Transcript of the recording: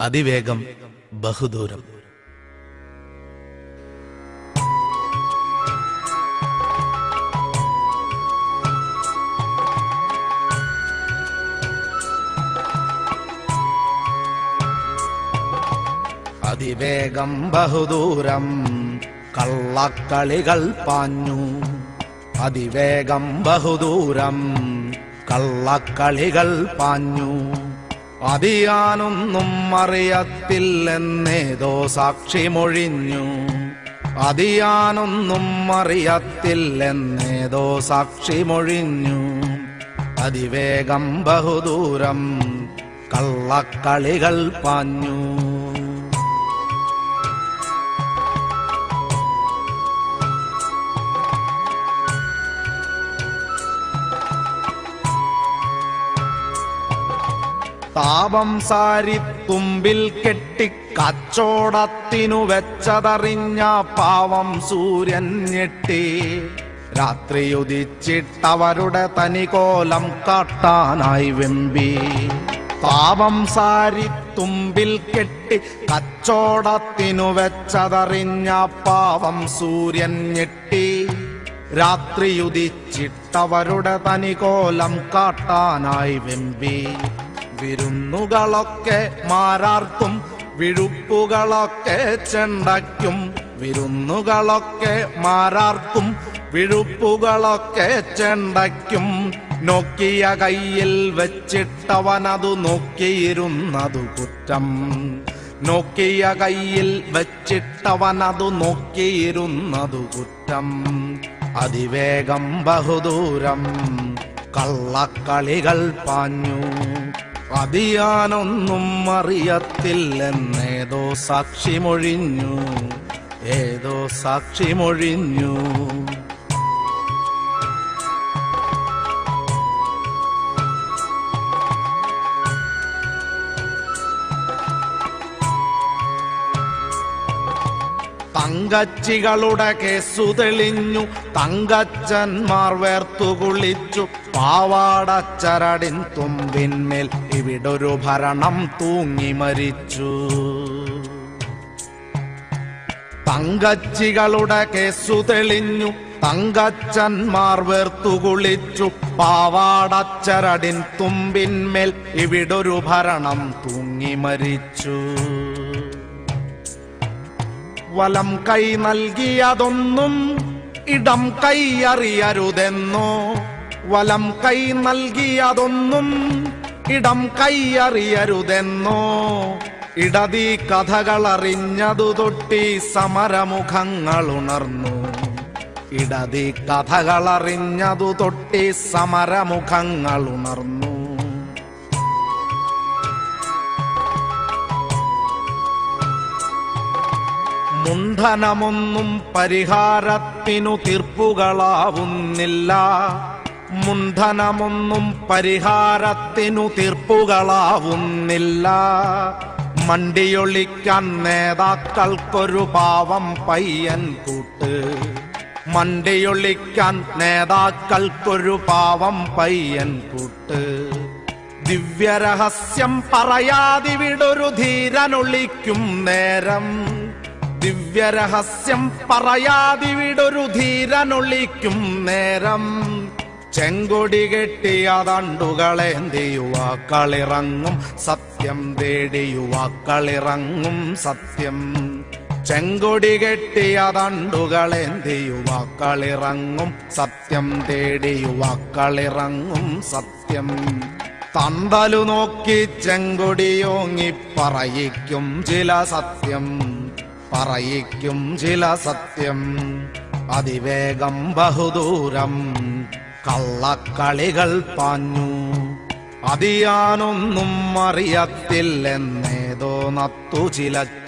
അതിവേഗം ബഹുദൂരം. അതിവേഗം ബഹുദൂരം കള്ളക്കളികൾ പാഞ്ഞു. അതിവേഗം ബഹുദൂരം കള്ളക്കളികൾ പാഞ്ഞു. അതിയാനൊന്നും അറിയത്തില്ലെന്നേതോ സാക്ഷി മൊഴിഞ്ഞു. അതിയാനൊന്നും അറിയത്തില്ലെന്നേതോ സാക്ഷി മൊഴിഞ്ഞു. അതിവേഗം ബഹുദൂരം കള്ളക്കളികൾ പാഞ്ഞു. താപം സാരി തുമ്പിൽ കെട്ടി കച്ചോടത്തിനു വെച്ചതറിഞ്ഞ പാവം സൂര്യൻ ഞെട്ടി. രാത്രിയുദിച്ചിട്ടവരുടെ തനികോലം കാട്ടാനായി വെമ്പി. താപം സാരി തുമ്പിൽ കെട്ടി കച്ചോടത്തിനു വെച്ചതറിഞ്ഞ പാവം സൂര്യൻ ഞെട്ടി. രാത്രിയുദിച്ചിട്ടവരുടെ തനികോലം കാട്ടാനായി വെമ്പി. വിരുന്നുകളൊക്കെ മാരാർക്കും വിഴുപ്പുകളൊക്കെ ചെണ്ടയ്ക്കും. വിരുന്നുകളൊക്കെ മാരാർക്കും വിഴുപ്പുകളൊക്കെ ചെണ്ടയ്ക്കും. നോക്കിയ കയ്യിൽ വെച്ചിട്ടവനതു നോക്കിയിരുന്നതു കുറ്റം. നോക്കിയ കയ്യിൽ വെച്ചിട്ടവനതു നോക്കിയിരുന്നതു കുറ്റം. അതിവേഗം ബഹുദൂരം കള്ളക്കളികൾ പാഞ്ഞു. അതിയാനൊന്നും അറിയത്തില്ലെന്നേതോ സാക്ഷി മൊഴിഞ്ഞു. ഏതോ സാക്ഷി മൊഴിഞ്ഞു. തങ്കച്ചികളുടെ കേസു തെളിഞ്ഞു. തങ്കച്ചന്മാർ വേർത്തുകുളിച്ചു. പാവാടച്ചരടിൻ തുമ്പിന്മേൽ ഇവിടൊരു ഭരണം തൂങ്ങി മരിച്ചു. തങ്കച്ചികളുടെ കേസു തെളിഞ്ഞു. തങ്കച്ചന്മാർ വേർത്തുകുളിച്ചു. പാവാടച്ചരടിൻ തുമ്പിന്മേൽ ഇവിടൊരു ഭരണം തൂങ്ങി മരിച്ചു. വലം കൈ നൽകിയതൊന്നും ഇടം കൈ അറിയരുതെന്നോ. വലം കൈ നൽകിയതൊന്നും ഇടം കൈ അറിയരുതെന്നോ. ഇടതീ കഥകളറിഞ്ഞതു തൊട്ടി സമരമുഖങ്ങളുണർന്നു. ഇടതീ കഥകളറിഞ്ഞതു തൊട്ടി സമരമുഖങ്ങളുണർന്നു. മുണ്ഡനമൊന്നും പരിഹാരത്തിനു തീർപ്പുകളാവുന്നില്ല. മുണ്ഡനമൊന്നും പരിഹാരത്തിനു തീർപ്പുകളാവുന്നില്ല. മണ്ടിയൊളിക്കാൻ നേതാക്കൾക്കൊരു പാവം പയ്യൻ കൂട്ട്. മണ്ടിയൊളിക്കാൻ നേതാക്കൾക്കൊരു പാവം പയ്യൻ കൂട്ട്. ദിവ്യരഹസ്യം പറയാതിവിടൊരു ധീരനൊളിക്കും നേരം. ദിവ്യരഹസ്യം പറയാതിവിടൊരു ധീരനൊളിക്കും നേരം. ചെങ്കൊടി കെട്ടി അതണ്ടുകളേന്തി യുവാക്കളിറങ്ങും സത്യം തേടി. യുവാക്കളിറങ്ങും സത്യം. ചെങ്കൊടി കെട്ടി അതണ്ടുകളേന്തി യുവാക്കളിറങ്ങും സത്യം തേടി. യുവാക്കളിറങ്ങും സത്യം. തന്തലു നോക്കി ചെങ്കൊടിയോങ്ങി പറയിക്കും ചില സത്യം. പറയിക്കും ചില സത്യം. അതിവേഗം ബഹുദൂരം കള്ളക്കളികൾ പാഞ്ഞു. അതിയാനൊന്നും അറിയത്തില്ലെന്നേതോ നത്തു ചിലച്ചു.